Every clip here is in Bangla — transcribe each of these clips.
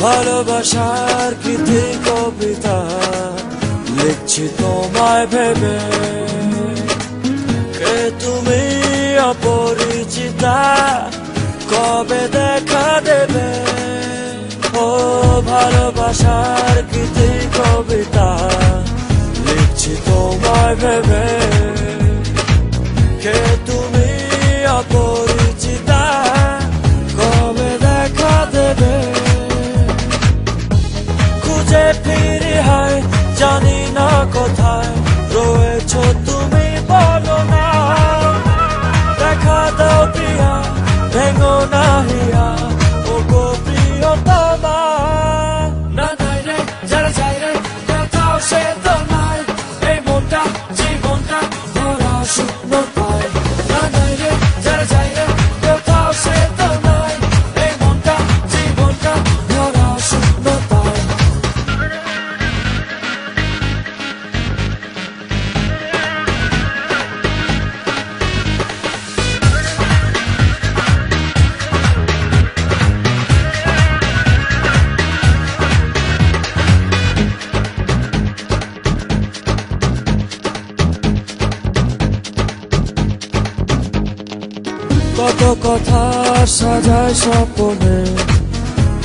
ভালোবাসার গীতি কবিতা লিখছি তোমায় ভেবে, কে তুমি অপরিচিতা, কবে দেখা দেবে? ও ভালোবাসার গীতি কবিতা লিখছি তোমায় ভেবে, কে তুমি অপরিচিতা, কবে দেখা দেবে? খুঁজে ফিরি হয় জানি না কোথায় রয়েছো তুমি, বলো না, দেখা দাও প্রিয়া, ভেঙো না হিয়া, ও গো প্রিয়তমা। না নাই রে যারা চাই রে কোথাও সে তো নাই, এই মনটা জীবনটা ভরা শূন্যতায়। না নাই রে যারা চাই রে কোথাও সে তো নাই, এই মনটা জীবনটা ভরা শূন্যতায়। কত কথা সাজায় স্বপনে,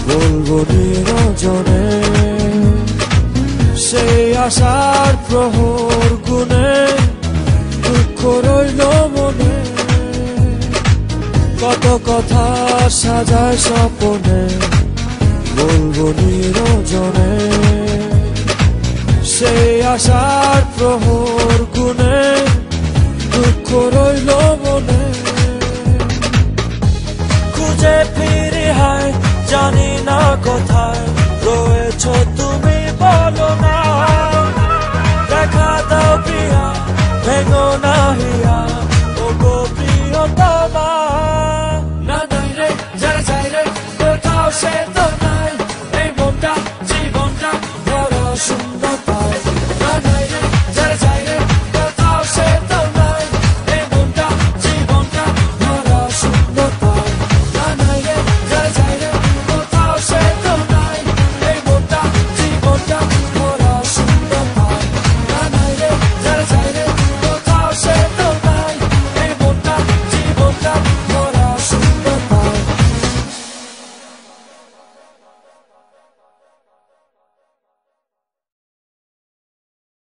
বলবো নিরজনে, সেই আশার প্রহর গুনে দুঃখ রইল মনে। কত কথা সাজায় স্বপনে, বলবো নিরজনে, সেই আশার প্রহর গুনে দুঃখ রইল মনে। খুঁজে ফিরি হয় জানি না কোথায় রয়েছো তুমি, বলো না, দেখা দাও প্রিয়া, ভেঙো না হিয়া, ও গো প্রিয়তমা। না নাই রে যারা চাই রে কোথাও সে তো নাই, এই মনটা জীবনটা ভরা শূন্যতায়। না নাই রে যারা চাই রে কোথাও সে তো নাই, এই মনটা জীবনটা ভরা শূন্যতায়। না নাই রে যারা চাই রে কোথাও সে তো নাই, এই মনটা জীবনটা ভরা শূন্যতায়। না নাই রে যারা চাই রে কোথাও সে তো নাই, এই মনটা জীবনটা